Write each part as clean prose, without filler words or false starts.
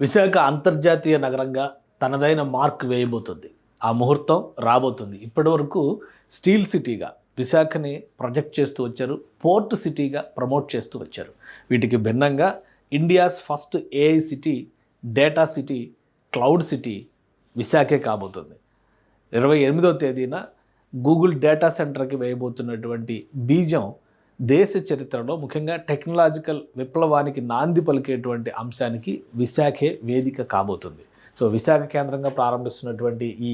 విశాఖ అంతర్జాతీయ నగరంగా తనదైన మార్క్ వేయబోతుంది. ఆ ముహూర్తం రాబోతుంది. ఇప్పటివరకు స్టీల్ సిటీగా విశాఖని ప్రొజెక్ట్ చేస్తూ వచ్చారు. పోర్ట్ సిటీగా ప్రమోట్ చేస్తూ వచ్చారు. వీటికి భిన్నంగా India's first AI city, data city, cloud city విశాఖే కాబోతుంది. 28వ తేదీన గూగుల్ డేటా సెంటర్కి వేయబోతున్నటువంటి బీజం దేశ చరిత్రలో ముఖ్యంగా టెక్నాలజికల్ విప్లవానికి నాంది పలికేటువంటి అంశానికి విశాఖే వేదిక కాబోతుంది. సో విశాఖ కేంద్రంగా ప్రారంభిస్తున్నటువంటి ఈ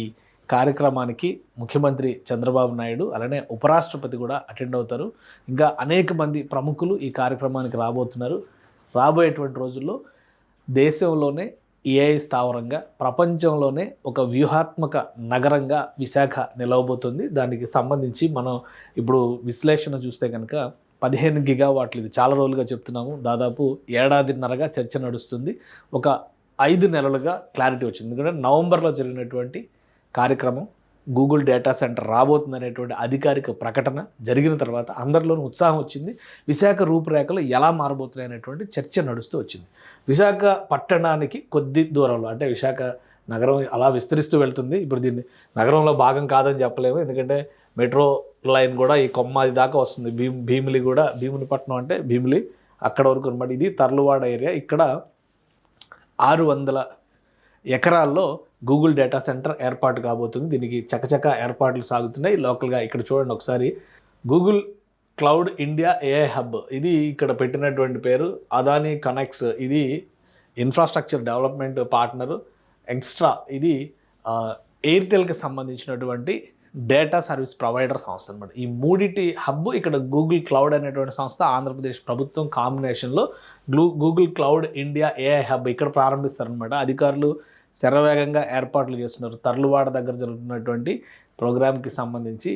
కార్యక్రమానికి ముఖ్యమంత్రి చంద్రబాబు నాయుడు అలానే ఉపరాష్ట్రపతి కూడా అటెండ్ అవుతారు. ఇంకా అనేక మంది ప్రముఖులు ఈ కార్యక్రమానికి రాబోతున్నారు. రాబోయేటువంటి రోజుల్లో దేశంలోనే ఏఐ స్థావరంగా, ప్రపంచంలోనే ఒక వ్యూహాత్మక నగరంగా విశాఖ నిలవబోతుంది. దానికి సంబంధించి మనం ఇప్పుడు విశ్లేషణ చూస్తే కనుక 15 గిగావాట్లు, ఇది చాలా రోజులుగా చెప్తున్నాము, దాదాపు ఏడాదిన్నరగా చర్చ నడుస్తుంది. ఒక 5 నెలలుగా క్లారిటీ వచ్చింది. ఎందుకంటే నవంబర్లో జరిగినటువంటి కార్యక్రమం గూగుల్ డేటా సెంటర్ రాబోతుందనేటువంటి అధికారిక ప్రకటన జరిగిన తర్వాత అందరిలోనూ ఉత్సాహం వచ్చింది. విశాఖ రూపురేఖలు ఎలా మారబోతున్నాయి అనేటువంటి చర్చ నడుస్తూ వచ్చింది. విశాఖ పట్టణానికి కొద్ది దూరంలో, అంటే విశాఖ నగరం అలా విస్తరిస్తూ వెళ్తుంది. ఇప్పుడు దీన్ని నగరంలో భాగం కాదని చెప్పలేము, ఎందుకంటే మెట్రో లైన్ కూడా ఈ కొమ్మాది దాకా వస్తుంది. భీమిలి కూడా, భీమునిపట్నం అంటే భీమిలి అక్కడ వరకు అనమాట. ఇది తర్లువాడ ఏరియా. ఇక్కడ 600 ఎకరాల్లో గూగుల్ డేటా సెంటర్ ఏర్పాటు కాబోతుంది. దీనికి చకచక ఏర్పాట్లు సాగుతున్నాయి లోకల్గా. ఇక్కడ చూడండి ఒకసారి, Google cloud India AI hub, ఇది ఇక్కడ పెట్టినటువంటి పేరు. అదానీ కనెక్ట్స్, ఇది ఇన్ఫ్రాస్ట్రక్చర్ డెవలప్మెంట్ పార్ట్నరు. ఎక్స్ట్రా, ఇది ఎయిర్టెల్కి సంబంధించినటువంటి డేటా సర్వీస్ ప్రొవైడర్ సంస్థ అనమాట. ఈ మూడిటి హబ్ ఇక్కడ గూగుల్ క్లౌడ్ అనేటువంటి సంస్థ, ఆంధ్రప్రదేశ్ ప్రభుత్వం కాంబినేషన్లో Google cloud India AI hub ఇక్కడ ప్రారంభిస్తారనమాట. అధికారులు శరవేగంగా ఏర్పాట్లు చేస్తున్నారు. తర్లువాడ దగ్గర జరుగుతున్నటువంటి ప్రోగ్రామ్కి సంబంధించి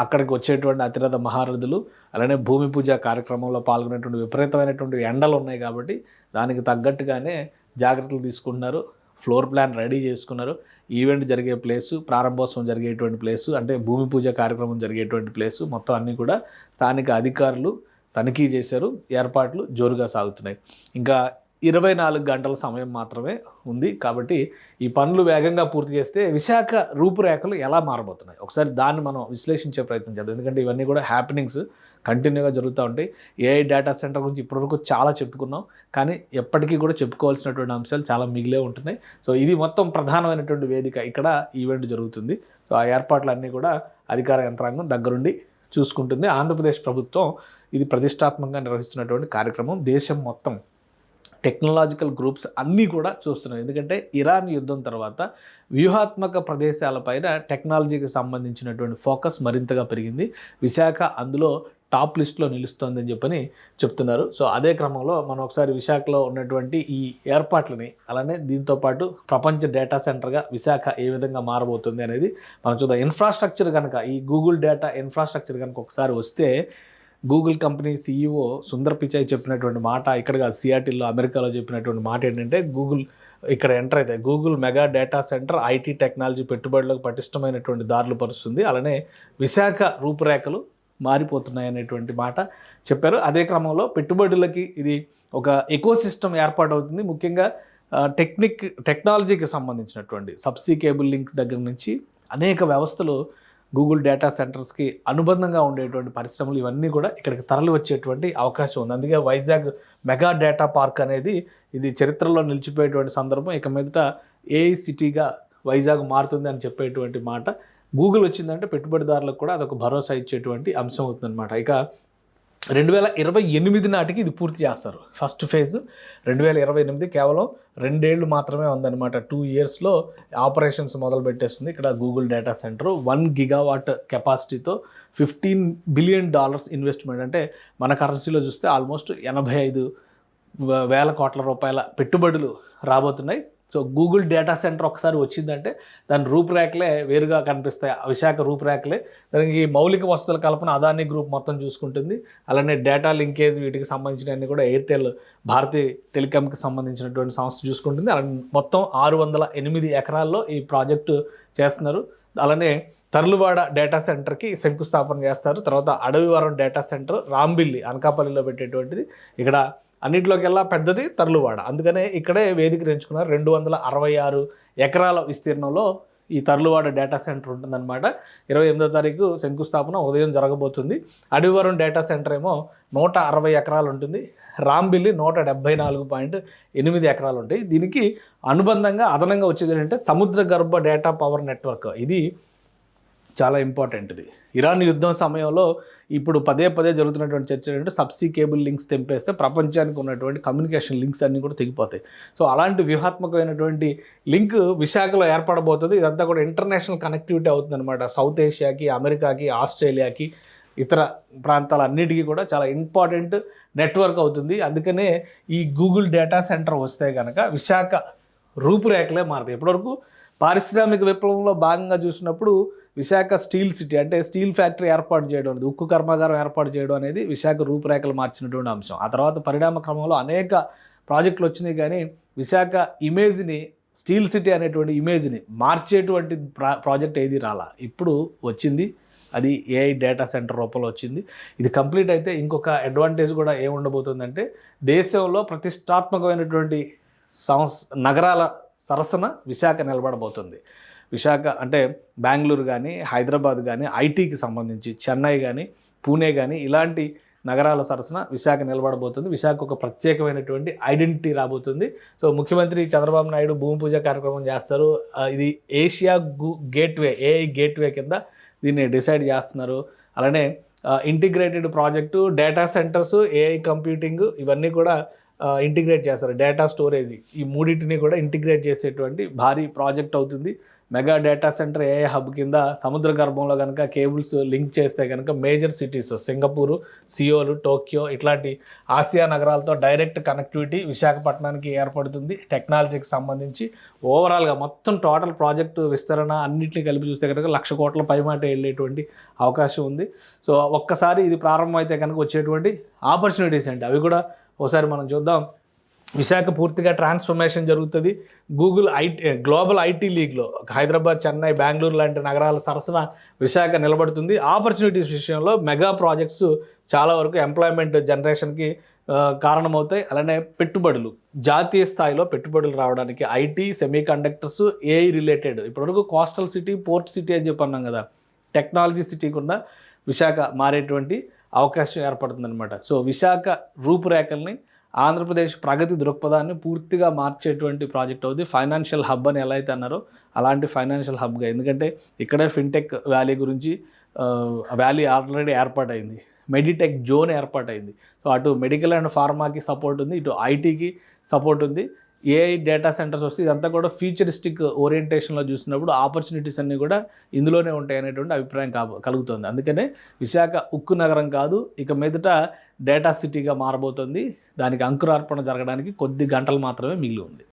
అక్కడికి వచ్చేటువంటి అతిరథ మహారథులు అలానే భూమి పూజ కార్యక్రమంలో పాల్గొనేటువంటి విపరీతమైనటువంటి ఎండలు ఉన్నాయి కాబట్టి దానికి తగ్గట్టుగానే జాగ్రత్తలు తీసుకుంటున్నారు. ఫ్లోర్ ప్లాన్ రెడీ చేసుకున్నారు. ఈవెంట్ జరిగే ప్లేసు, ప్రారంభోత్సవం జరిగేటువంటి ప్లేసు, అంటే భూమి పూజ కార్యక్రమం జరిగేటువంటి ప్లేసు మొత్తం అన్నీ కూడా స్థానిక అధికారులు తనిఖీ చేశారు. ఏర్పాట్లు జోరుగా సాగుతున్నాయి. ఇంకా 24 గంటల సమయం మాత్రమే ఉంది. కాబట్టి ఈ పనులు వేగంగా పూర్తి చేస్తే విశాఖ రూపురేఖలు ఎలా మారబోతున్నాయి ఒకసారి దాన్ని మనం విశ్లేషించే ప్రయత్నం చేద్దాం. ఎందుకంటే ఇవన్నీ కూడా హ్యాపెనింగ్స్ కంటిన్యూగా జరుగుతూ ఉంటాయి. ఏఐ డేటా సెంటర్ గురించి ఇప్పటివరకు చాలా చెప్పుకున్నాం, కానీ ఎప్పటికీ కూడా చెప్పుకోవాల్సినటువంటి అంశాలు చాలా మిగిలే ఉంటున్నాయి. సో ఇది మొత్తం ప్రధానమైనటువంటి వేదిక. ఇక్కడ ఈవెంట్ జరుగుతుంది. సో ఆ ఏర్పాట్లన్నీ కూడా అధికార యంత్రాంగం దగ్గరుండి చూసుకుంటుంది. ఆంధ్రప్రదేశ్ ప్రభుత్వం ఇది ప్రతిష్టాత్మకంగా నిర్వహిస్తున్నటువంటి కార్యక్రమం. దేశం మొత్తం టెక్నాలజికల్ గ్రూప్స్ అన్నీ కూడా చూస్తున్నాయి. ఎందుకంటే ఇరాన్ యుద్ధం తర్వాత వ్యూహాత్మక ప్రదేశాలపైన టెక్నాలజీకి సంబంధించినటువంటి ఫోకస్ మరింతగా పెరిగింది. విశాఖ అందులో టాప్ లిస్ట్లో నిలుస్తోందని చెప్పని చెప్తున్నారు. సో అదే క్రమంలో మనం ఒకసారి విశాఖలో ఉన్నటువంటి ఈ ఏర్పాట్లని, అలానే దీంతోపాటు ప్రపంచ డేటా సెంటర్గా విశాఖ ఏ విధంగా మారబోతుంది అనేది మనం చూద్దాం. ఇన్ఫ్రాస్ట్రక్చర్ కనుక, ఈ గూగుల్ డేటా ఇన్ఫ్రాస్ట్రక్చర్ కనుక ఒకసారి వస్తే, Google company CEO Sundar Pichai చెప్పినటువంటి మాట, ఇక్కడ సియాటిల్లో అమెరికాలో చెప్పినటువంటి మాట ఏంటంటే, గూగుల్ ఇక్కడ ఎంటర్ అయితే Google mega data centre IT technology పెట్టుబడులకు పటిష్టమైనటువంటి దారులు పరుస్తుంది. అలానే విశాఖ రూపురేఖలు మారిపోతున్నాయి అనేటువంటి మాట చెప్పారు. అదే క్రమంలో పెట్టుబడులకి ఇది ఒక ఎకోసిస్టమ్ ఏర్పాటవుతుంది. ముఖ్యంగా టెక్నాలజీకి సంబంధించినటువంటి సబ్సీ కేబుల్ లింక్స్ దగ్గర నుంచి అనేక వ్యవస్థలు గూగుల్ డేటా సెంటర్స్కి అనుబంధంగా ఉండేటువంటి పరిశ్రమలు ఇవన్నీ కూడా ఇక్కడికి తరలి వచ్చేటువంటి అవకాశం ఉంది. అందుకే వైజాగ్ మెగా డేటా పార్క్ అనేది ఇది చరిత్రలో నిలిచిపోయేటువంటి సందర్భం. ఇక మీదట ఏఐ సిటీగా వైజాగ్ మారుతుంది అని చెప్పేటువంటి మాట. గూగుల్ వచ్చిందంటే పెట్టుబడిదారులకు కూడా అదొక భరోసా ఇచ్చేటువంటి అంశం అవుతుందన్నమాట. ఇక 2028 నాటికి ఇది పూర్తి చేస్తారు. ఫస్ట్ ఫేజ్ 2028, కేవలం 2 ఏళ్ళు మాత్రమే ఉందన్నమాట. 2 ఇయర్స్లో ఆపరేషన్స్ మొదలు పెట్టేస్తుంది. ఇక్కడ గూగుల్ డేటా సెంటర్ 1 గిగావాట్ కెపాసిటీతో $15 బిలియన్ ఇన్వెస్ట్మెంట్, అంటే మన కరెన్సీలో చూస్తే ఆల్మోస్ట్ 85,000 కోట్ల రూపాయల పెట్టుబడులు రాబోతున్నాయి. సో గూగుల్ డేటా సెంటర్ ఒకసారి వచ్చిందంటే దాని రూపురేఖలే వేరుగా కనిపిస్తాయి. విశాఖ రూపురేఖలే. దానికి మౌలిక వసతుల కల్పన అదానీ గ్రూప్ మొత్తం చూసుకుంటుంది. అలానే డేటా లింకేజ్ వీటికి సంబంధించినవన్నీ కూడా ఎయిర్టెల్, భారతీ టెలికాంకి సంబంధించినటువంటి సంస్థ చూసుకుంటుంది. అలా మొత్తం 608 ఎకరాల్లో ఈ ప్రాజెక్టు చేస్తున్నారు. అలానే తర్లువాడ డేటా సెంటర్కి శంకుస్థాపన చేస్తారు. తర్వాత అడవివరం డేటా సెంటర్ రాంబిల్లి అనకాపల్లిలో పెట్టేటువంటిది. ఇక్కడ అన్నింటిలోకెల్లా పెద్దది తర్లువాడ. అందుకనే ఇక్కడే వేదిక ఎంచుకున్నారు. 266 ఎకరాల విస్తీర్ణంలో ఈ తర్లువాడ డేటా సెంటర్ ఉంటుందన్నమాట. 28వ తారీఖు శంకుస్థాపన ఉదయం జరగబోతుంది. అడివరం డేటా సెంటర్ ఏమో 160 ఎకరాలు ఉంటుంది. రాంబిల్లి 174.8 ఎకరాలు ఉంటాయి. దీనికి అనుబంధంగా అదనంగా వచ్చేది ఏంటంటే సముద్ర గర్భ డేటా పవర్ నెట్వర్క్. ఇది చాలా ఇంపార్టెంట్. ఇది ఇరాన్ యుద్ధం సమయంలో ఇప్పుడు పదే జరుగుతున్నటువంటి చర్చ ఏంటంటే సబ్సీ కేబుల్ లింక్స్ తెంపేస్తే ప్రపంచానికి ఉన్నటువంటి కమ్యూనికేషన్ లింక్స్ అన్నీ కూడా తెగిపోతాయి. సో అలాంటి వ్యూహాత్మకమైనటువంటి లింక్ విశాఖలో ఏర్పడబోతుంది. ఇదంతా కూడా ఇంటర్నేషనల్ కనెక్టివిటీ అవుతుంది అనమాట. సౌత్ ఏషియాకి, అమెరికాకి, ఆస్ట్రేలియాకి, ఇతర ప్రాంతాలన్నిటికీ కూడా చాలా ఇంపార్టెంట్ నెట్వర్క్ అవుతుంది. అందుకనే ఈ గూగుల్ డేటా సెంటర్ వస్తే కనుక విశాఖ రూపురేఖలే మారుతాయి. ఇప్పటివరకు పారిశ్రామిక విప్లవంలో భాగంగా చూసినప్పుడు విశాఖ స్టీల్ సిటీ అంటే స్టీల్ ఫ్యాక్టరీ ఏర్పాటు చేయడం అనేది, ఉక్కు కర్మాగారం ఏర్పాటు చేయడం అనేది విశాఖ రూపురేఖలు మార్చినటువంటి అంశం. ఆ తర్వాత పరిణామ క్రమంలో అనేక ప్రాజెక్టులు వచ్చినాయి, కానీ విశాఖ ఇమేజ్ని, స్టీల్ సిటీ అనేటువంటి ఇమేజ్ని మార్చేటువంటి ప్రాజెక్ట్ ఏది రాలా. ఇప్పుడు వచ్చింది, అది ఏఐ డేటా సెంటర్ రూపంలో వచ్చింది. ఇది కంప్లీట్ అయితే ఇంకొక అడ్వాంటేజ్ కూడా ఏముండబోతుందంటే దేశంలో ప్రతిష్టాత్మకమైనటువంటి నగరాల సరసన విశాఖ నిలబడబోతుంది. విశాఖ అంటే బెంగళూరు కానీ, హైదరాబాద్ కానీ, ఐటీకి సంబంధించి చెన్నై కానీ, పూణే కానీ ఇలాంటి నగరాల సరసన విశాఖ నిలబడబోతుంది. విశాఖ ఒక ప్రత్యేకమైనటువంటి ఐడెంటిటీ రాబోతుంది. సో ముఖ్యమంత్రి చంద్రబాబు నాయుడు భూమి పూజ కార్యక్రమం చేస్తారు. ఇది ఏషియా గేట్వే, ఏఐ గేట్వే కింద దీన్ని డిసైడ్ చేస్తున్నారు. అలానే integrated project, data centres, AI computing ఇవన్నీ కూడా ఇంటిగ్రేట్ చేస్తారు. డేటా స్టోరేజ్, ఈ మూడింటిని కూడా ఇంటిగ్రేట్ చేసేటువంటి భారీ ప్రాజెక్ట్ అవుతుంది. Mega data centre AI hub కింద సముద్ర గర్భంలో కనుక కేబుల్స్ లింక్ చేస్తే కనుక మేజర్ సిటీస్ సింగపూరు, సియోలు, టోక్యో ఇట్లాంటి ఆసియా నగరాలతో డైరెక్ట్ కనెక్టివిటీ విశాఖపట్నానికి ఏర్పడుతుంది. టెక్నాలజీకి సంబంధించి ఓవరాల్గా మొత్తం టోటల్ ప్రాజెక్టు విస్తరణ అన్నింటినీ కలిపి చూస్తే కనుక 1,00,000 కోట్ల పైమాట వెళ్ళేటువంటి అవకాశం ఉంది. సో ఒక్కసారి ఇది ప్రారంభమైతే కనుక వచ్చేటువంటి ఆపర్చునిటీస్ ఏంటి అవి కూడా ఒకసారి మనం చూద్దాం. విశాఖ పూర్తిగా ట్రాన్స్ఫర్మేషన్ జరుగుతుంది. గూగుల్ గ్లోబల్ ఐటీ లీగ్లో హైదరాబాద్, చెన్నై, బెంగళూరు లాంటి నగరాల సరసన విశాఖ నిలబడుతుంది. ఆపర్చునిటీస్ విషయంలో మెగా ప్రాజెక్ట్స్ చాలా వరకు ఎంప్లాయ్మెంట్ జనరేషన్కి కారణమవుతాయి. అలానే పెట్టుబడులు, జాతీయ స్థాయిలో పెట్టుబడులు రావడానికి IT, semi conductors, AI related, ఇప్పటివరకు కోస్టల్ సిటీ, పోర్ట్ సిటీ అని చెప్పి అన్నాం కదా, టెక్నాలజీ సిటీ కూడా విశాఖ మారేటువంటి అవకాశం ఏర్పడుతుందన్నమాట. సో విశాఖ రూపురేఖల్ని, ఆంధ్రప్రదేశ్ ప్రగతి దృక్పథాన్ని పూర్తిగా మార్చేటువంటి ప్రాజెక్ట్ అవుతుంది. ఫైనాన్షియల్ హబ్ అని ఎలా అయితే అన్నారో అలాంటి ఫైనాన్షియల్ హబ్గా, ఎందుకంటే ఇక్కడే ఫిన్టెక్ వ్యాలీ గురించి వ్యాలీ ఆల్రెడీ ఏర్పాటైంది, మెడిటెక్ జోన్ ఏర్పాటైంది. సో అటు మెడికల్ అండ్ ఫార్మాకి సపోర్ట్ ఉంది, ఇటు ఐటీకి సపోర్ట్ ఉంది. ఏఐ డేటా సెంటర్స్ వస్తే ఇదంతా కూడా ఫ్యూచరిస్టిక్ ఓరియంటేషన్లో చూసినప్పుడు ఆపర్చునిటీస్ అన్నీ కూడా ఇందులోనే ఉంటాయి అనేటువంటి అభిప్రాయం కలుగుతుంది. అందుకనే విశాఖ ఉక్కు నగరం కాదు, ఇక మీదట డేటా సిటీగా మారబోతుంది. దానికి అంకురార్పణ జరగడానికి కొద్ది గంటలు మాత్రమే మిగిలి ఉంది.